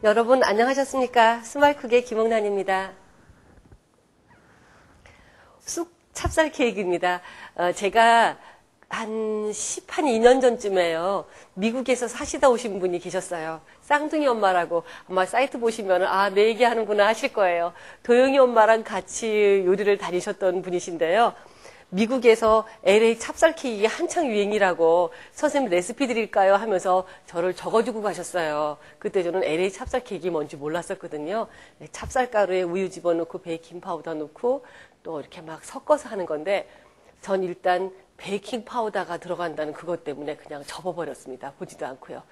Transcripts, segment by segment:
여러분 안녕하셨습니까? 스마일쿡의 김홍란입니다. 쑥 찹쌀 케이크입니다. 제가 한 2년 전쯤에요. 미국에서 사시다 오신 분이 계셨어요. 쌍둥이 엄마라고 아마 사이트 보시면 내 얘기 하는구나 하실 거예요. 도영이 엄마랑 같이 요리를 다니셨던 분이신데요. 미국에서 LA 찹쌀 케이크가 한창 유행이라고 선생님 레시피 드릴까요? 하면서 저를 적어주고 가셨어요. 그때 저는 LA 찹쌀 케이크가 뭔지 몰랐었거든요. 찹쌀가루에 우유 집어넣고 베이킹 파우더 넣고 또 이렇게 막 섞어서 하는 건데 전 일단 베이킹 파우더가 들어간다는 그것 때문에 그냥 접어버렸습니다. 보지도 않고요.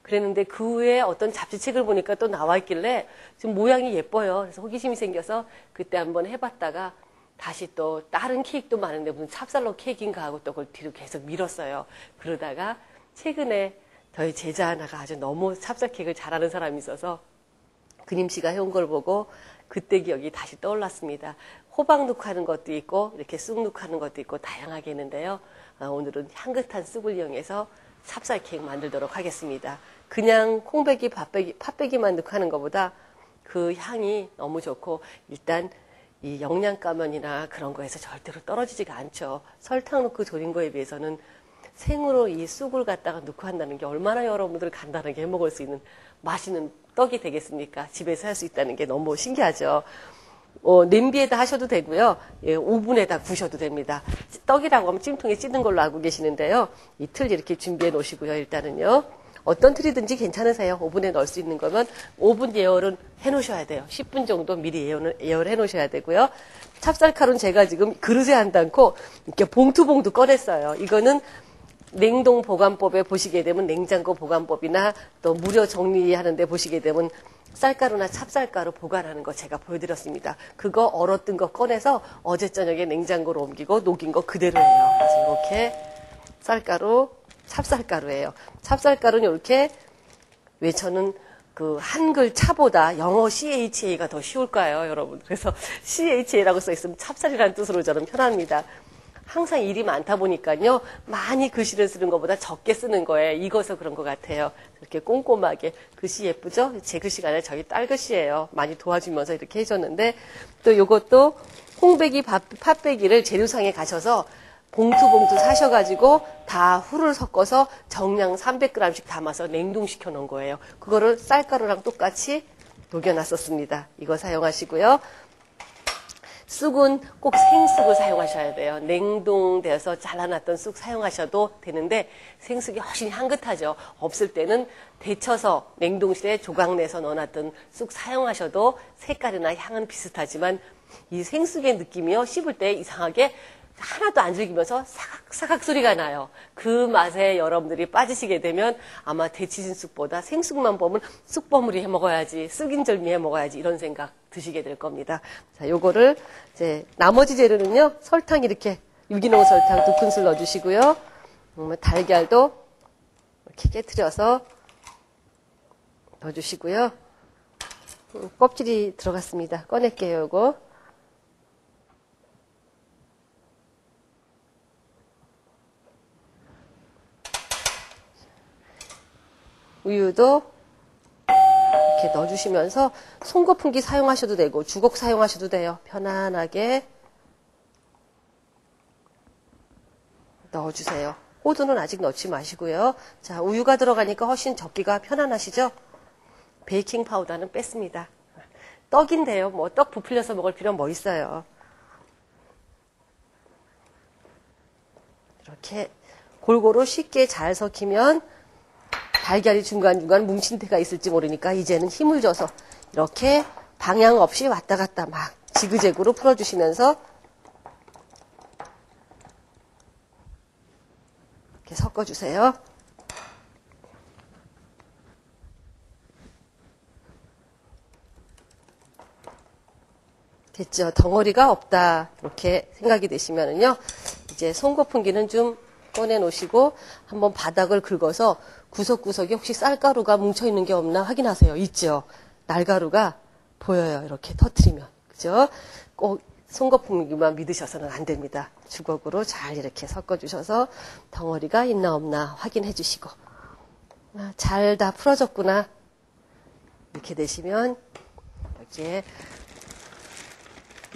그랬는데 그 후에 어떤 잡지책을 보니까 또 나와 있길래 좀 모양이 예뻐요. 그래서 호기심이 생겨서 그때 한번 해봤다가 다시 또 다른 케이크도 많은데 무슨 찹쌀로 케이크인가 하고 또 그걸 뒤로 계속 밀었어요. 그러다가 최근에 저희 제자 하나가 아주 너무 찹쌀 케이크를 잘하는 사람이 있어서 그림 씨가 해온 걸 보고 그때 기억이 다시 떠올랐습니다. 호박 넣고 하는 것도 있고 이렇게 쑥 넣고 하는 것도 있고 다양하게 있는데요. 오늘은 향긋한 쑥을 이용해서 찹쌀 케이크 만들도록 하겠습니다. 그냥 콩배기, 팥배기만 넣고 하는 것보다 그 향이 너무 좋고 일단 이 영양가면이나 그런 거에서 절대로 떨어지지가 않죠. 설탕 넣고 졸인 거에 비해서는 생으로 이 쑥을 갖다가 넣고 한다는 게 얼마나 여러분들 간단하게 해먹을 수 있는 맛있는 떡이 되겠습니까? 집에서 할 수 있다는 게 너무 신기하죠. 냄비에다 하셔도 되고요. 오븐에다 구셔도 됩니다. 떡이라고 하면 찜통에 찌든 걸로 알고 계시는데요. 이 틀 이렇게 준비해 놓으시고요. 일단은요. 어떤 틀이든지 괜찮으세요. 오븐에 넣을 수 있는 거면 오븐 예열은 해놓으셔야 돼요. 10분 정도 미리 예열을 해놓으셔야 되고요. 찹쌀가루는 제가 지금 그릇에 안 담고 이렇게 봉투 꺼냈어요. 이거는 냉동 보관법에 보시게 되면 냉장고 보관법이나 또 무료 정리하는데 보시게 되면 쌀가루나 찹쌀가루 보관하는 거 제가 보여드렸습니다. 그거 얼었던 거 꺼내서 어제 저녁에 냉장고로 옮기고 녹인 거 그대로예요. 그래서 이렇게 쌀가루, 찹쌀가루예요. 찹쌀가루는 이렇게 왜 저는 그 한글 차보다 영어 CHA가 더 쉬울까요, 여러분? 그래서 CHA라고 써 있으면 찹쌀이라는 뜻으로 저는 편합니다. 항상 일이 많다 보니까요. 많이 글씨를 쓰는 것보다 적게 쓰는 거에 익어서 그런 것 같아요. 이렇게 꼼꼼하게. 글씨 예쁘죠? 제 글씨가 아니라 저희 딸 글씨예요. 많이 도와주면서 이렇게 해줬는데 또 이것도 콩배기, 팥배기를 재료상에 가셔서 봉투 사셔가지고 다 후를 섞어서 정량 300g씩 담아서 냉동시켜 놓은 거예요. 그거를 쌀가루랑 똑같이 녹여놨었습니다. 이거 사용하시고요. 쑥은 꼭 생쑥을 사용하셔야 돼요. 냉동돼서 잘라놨던 쑥 사용하셔도 되는데 생쑥이 훨씬 향긋하죠. 없을 때는 데쳐서 냉동실에 조각내서 넣어놨던 쑥 사용하셔도 색깔이나 향은 비슷하지만 이 생쑥의 느낌이요. 씹을 때 이상하게 하나도 안 즐기면서 사각사각 소리가 나요. 그 맛에 여러분들이 빠지시게 되면 아마 데치신 쑥보다 생쑥만 보면 쑥버무리 해 먹어야지, 쑥인절미 해 먹어야지 이런 생각 드시게 될 겁니다. 자, 요거를 이제 나머지 재료는요. 설탕 이렇게 유기농 설탕 2큰술 넣어주시고요. 달걀도 이렇게 깨트려서 넣어주시고요. 껍질이 들어갔습니다. 꺼낼게요, 요거. 우유도 이렇게 넣어주시면서 송거품기 사용하셔도 되고 주걱 사용하셔도 돼요. 편안하게 넣어주세요. 호두는 아직 넣지 마시고요. 자, 우유가 들어가니까 훨씬 접기가 편안하시죠? 베이킹 파우더는 뺐습니다. 떡인데요. 뭐 떡 부풀려서 먹을 필요는 뭐 있어요. 이렇게 골고루 쉽게 잘 섞이면 달걀이 중간중간 뭉친 데가 있을지 모르니까 이제는 힘을 줘서 이렇게 방향 없이 왔다 갔다 막 지그재그로 풀어주시면서 이렇게 섞어주세요. 됐죠? 덩어리가 없다 이렇게 생각이 되시면은요. 이제 송거품기는 좀 꺼내 놓으시고 한번 바닥을 긁어서 구석구석에 혹시 쌀가루가 뭉쳐있는 게 없나 확인하세요. 있죠? 날가루가 보여요. 이렇게 터트리면. 그죠? 꼭 손거품기만 믿으셔서는 안 됩니다. 주걱으로 잘 이렇게 섞어주셔서 덩어리가 있나 없나 확인해 주시고 잘 다 풀어졌구나. 이렇게 되시면 여기에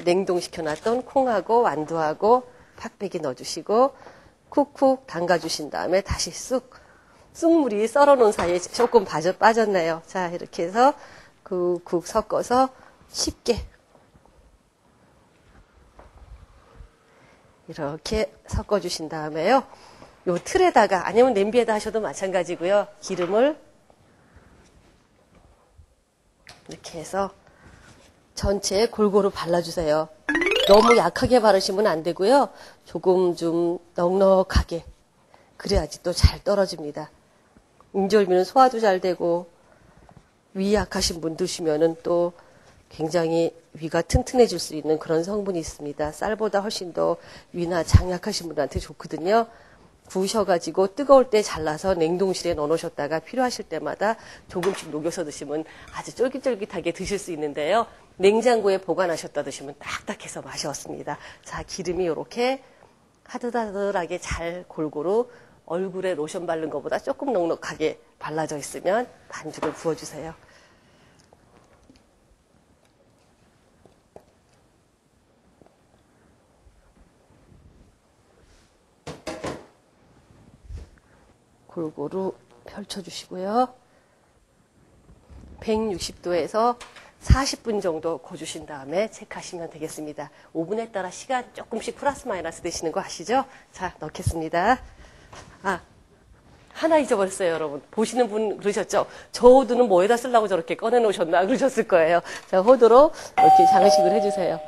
냉동시켜놨던 콩하고 완두하고 팥배기 넣어주시고 쿡쿡 담가주신 다음에 다시 쑥물이 썰어놓은 사이에 조금 빠졌네요. 자, 이렇게 해서 쿡쿡 섞어서 쉽게 이렇게 섞어주신 다음에요. 요 틀에다가 아니면 냄비에다 하셔도 마찬가지고요. 기름을 이렇게 해서 전체에 골고루 발라주세요. 너무 약하게 바르시면 안 되고요. 조금 좀 넉넉하게. 그래야지 또 잘 떨어집니다. 인절미는 소화도 잘 되고 위 약하신 분 드시면은 또 굉장히 위가 튼튼해질 수 있는 그런 성분이 있습니다. 쌀보다 훨씬 더 위나 장 약하신 분한테 좋거든요. 구우셔가지고 뜨거울 때 잘라서 냉동실에 넣어놓으셨다가 필요하실 때마다 조금씩 녹여서 드시면 아주 쫄깃쫄깃하게 드실 수 있는데요. 냉장고에 보관하셨다 드시면 딱딱해서 맛이 없습니다. 자, 기름이 이렇게 하드하드하게 잘 골고루 얼굴에 로션 바른 것보다 조금 넉넉하게 발라져 있으면 반죽을 부어주세요. 골고루 펼쳐주시고요. 160도에서 40분 정도 구워주신 다음에 체크하시면 되겠습니다. 오븐에 따라 시간 조금씩 플러스 마이너스 되시는 거 아시죠? 자, 넣겠습니다. 하나 잊어버렸어요, 여러분. 보시는 분 그러셨죠? 저 호두는 뭐에다 쓰려고 저렇게 꺼내놓으셨나 그러셨을 거예요. 자, 호두로 이렇게 장식을 해주세요.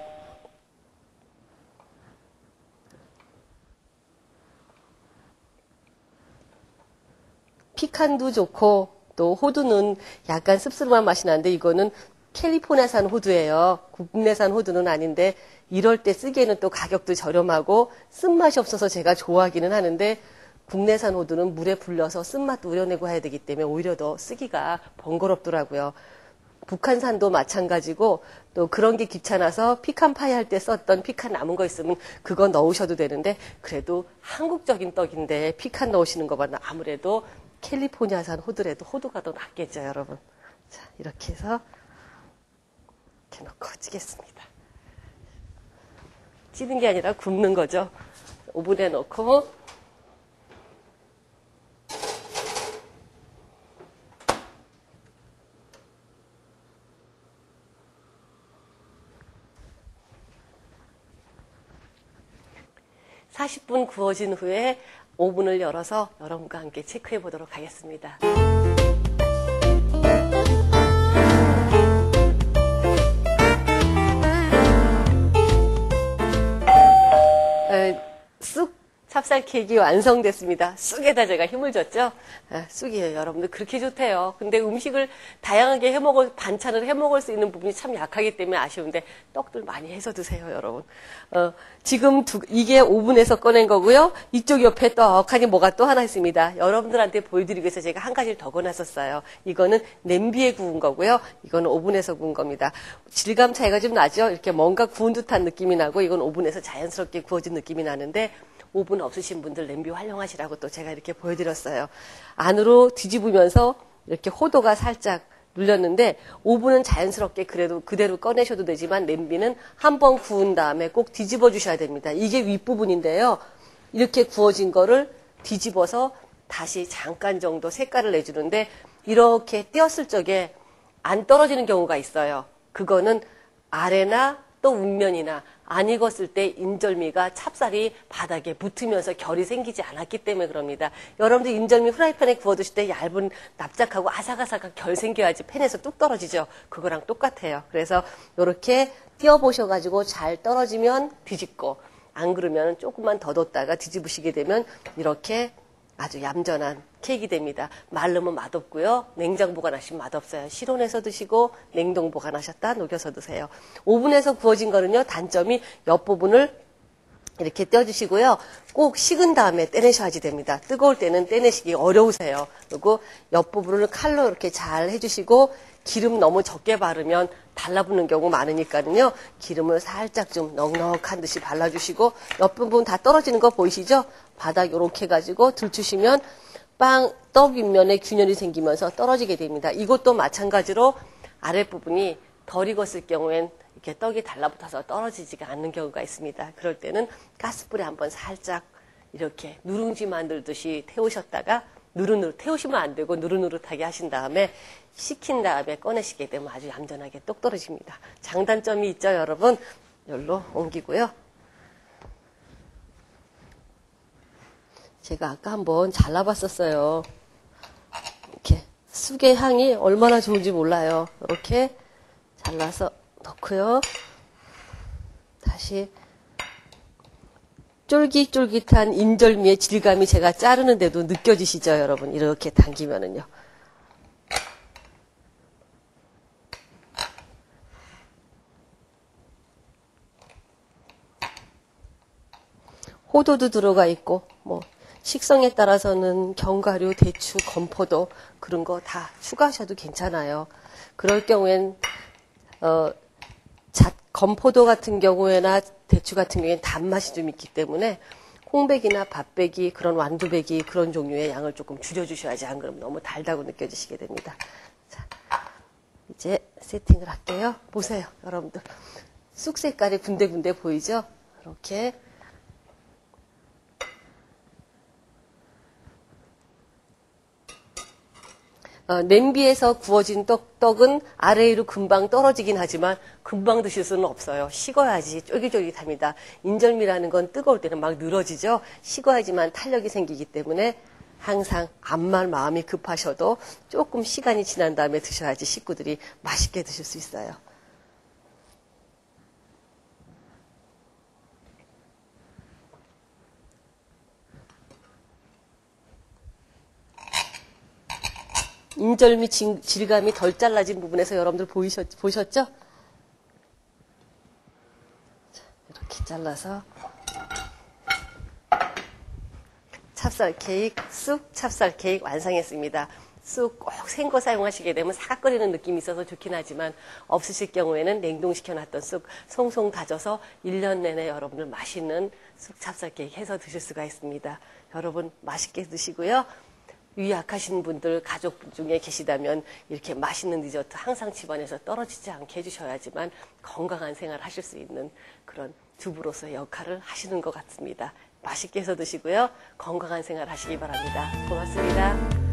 피칸도 좋고 또 호두는 약간 씁쓸한 맛이 나는데 이거는 캘리포니아산 호두예요. 국내산 호두는 아닌데 이럴 때 쓰기에는 또 가격도 저렴하고 쓴맛이 없어서 제가 좋아하기는 하는데 국내산 호두는 물에 불려서 쓴맛도 우려내고 해야 되기 때문에 오히려 더 쓰기가 번거롭더라고요. 북한산도 마찬가지고 또 그런 게 귀찮아서 피칸 파이 할 때 썼던 피칸 남은 거 있으면 그거 넣으셔도 되는데 그래도 한국적인 떡인데 피칸 넣으시는 것보다 아무래도 캘리포니아산 호두라도 호두가 더 낫겠죠, 여러분. 자, 이렇게 해서 이렇게 넣고 찌겠습니다. 찌는 게 아니라 굽는 거죠. 오븐에 넣고 40분 구워진 후에 오븐을 열어서 여러분과 함께 체크해 보도록 하겠습니다. 쑥 찹쌀 케이크 완성됐습니다. 쑥에다 제가 힘을 줬죠. 쑥이에요. 여러분들 그렇게 좋대요. 근데 음식을 다양하게 반찬을 해먹을 수 있는 부분이 참 약하기 때문에 아쉬운데 떡들 많이 해서 드세요, 여러분. 지금 이게 오븐에서 꺼낸 거고요. 이쪽 옆에 떡하니 뭐가 또 하나 있습니다. 여러분들한테 보여드리기 위해서 제가 한 가지를 더 꺼놨었어요. 이거는 냄비에 구운 거고요. 이거는 오븐에서 구운 겁니다. 질감 차이가 좀 나죠? 이렇게 뭔가 구운 듯한 느낌이 나고 이건 오븐에서 자연스럽게 구워진 느낌이 나는데 오븐 없으신 분들 냄비 활용하시라고 또 제가 이렇게 보여드렸어요. 안으로 뒤집으면서 이렇게 호도가 살짝 눌렸는데 오븐은 자연스럽게 그대로 꺼내셔도 되지만 냄비는 한번 구운 다음에 꼭 뒤집어 주셔야 됩니다. 이게 윗부분인데요. 이렇게 구워진 거를 뒤집어서 다시 잠깐 정도 색깔을 내주는데 이렇게 띄었을 적에 안 떨어지는 경우가 있어요. 그거는 아래나 또 윗면이나 안 익었을 때 인절미가 찹쌀이 바닥에 붙으면서 결이 생기지 않았기 때문에 그럽니다. 여러분들 인절미 프라이팬에 구워 드실 때 얇은 납작하고 아삭아삭한 결 생겨야지 팬에서 뚝 떨어지죠. 그거랑 똑같아요. 그래서 이렇게 띄워보셔가지고 잘 떨어지면 뒤집고 안 그러면 조금만 더 뒀다가 뒤집으시게 되면 이렇게 아주 얌전한 케이크 됩니다. 마르면 맛없고요. 냉장 보관하시면 맛없어요. 실온에서 드시고 냉동 보관하셨다 녹여서 드세요. 오븐에서 구워진 거는요. 단점이 옆부분을 이렇게 떼어주시고요. 꼭 식은 다음에 떼내셔야지 됩니다. 뜨거울 때는 떼내시기 어려우세요. 그리고 옆부분을 칼로 이렇게 잘 해주시고 기름 너무 적게 바르면 달라붙는 경우 많으니까요. 기름을 살짝 좀 넉넉한 듯이 발라주시고 옆부분 다 떨어지는 거 보이시죠? 바닥 이렇게 해가지고 들추시면 떡 윗면에 균열이 생기면서 떨어지게 됩니다. 이것도 마찬가지로 아랫부분이 덜 익었을 경우엔 이렇게 떡이 달라붙어서 떨어지지가 않는 경우가 있습니다. 그럴 때는 가스불에 한번 살짝 이렇게 누룽지 만들듯이 태우셨다가 태우시면 안 되고 누릇누릇하게 하신 다음에 식힌 다음에 꺼내시게 되면 아주 얌전하게 똑 떨어집니다. 장단점이 있죠, 여러분. 여기로 옮기고요. 제가 아까 한번 잘라봤었어요. 이렇게 쑥의 향이 얼마나 좋은지 몰라요. 이렇게 잘라서 넣고요. 다시 쫄깃쫄깃한 인절미의 질감이 제가 자르는데도 느껴지시죠, 여러분? 이렇게 당기면은요. 호두도 들어가 있고, 식성에 따라서는 견과류, 대추, 건포도 그런 거 다 추가하셔도 괜찮아요. 그럴 경우엔 건포도 같은 경우에나 대추 같은 경우에는 단맛이 좀 있기 때문에 홍백이나 밥백이 그런 완두백이 그런 종류의 양을 조금 줄여주셔야지 안 그러면 너무 달다고 느껴지시게 됩니다. 자, 이제 세팅을 할게요. 보세요, 여러분들. 쑥 색깔이 군데군데 보이죠? 이렇게. 냄비에서 구워진 떡은 아래 위로 금방 떨어지긴 하지만 금방 드실 수는 없어요. 식어야지 쫄깃쫄깃합니다. 인절미라는 건 뜨거울 때는 막 늘어지죠. 식어야지만 탄력이 생기기 때문에 항상 암만 마음이 급하셔도 조금 시간이 지난 다음에 드셔야지 식구들이 맛있게 드실 수 있어요. 인절미 질감이 덜 잘라진 부분에서 여러분들 보셨죠? 이렇게 잘라서 찹쌀 케이크, 쑥 찹쌀 케이크 완성했습니다. 쑥 꼭 생거 사용하시게 되면 사각거리는 느낌이 있어서 좋긴 하지만 없으실 경우에는 냉동시켜놨던 쑥 송송 다져서 1년 내내 여러분들 맛있는 쑥 찹쌀 케이크 해서 드실 수가 있습니다. 여러분 맛있게 드시고요. 위 약하신 분들 가족 중에 계시다면 이렇게 맛있는 디저트 항상 집안에서 떨어지지 않게 해주셔야지만 건강한 생활 하실 수 있는 그런 주부로서의 역할을 하시는 것 같습니다. 맛있게 해서 드시고요. 건강한 생활 하시기 바랍니다. 고맙습니다.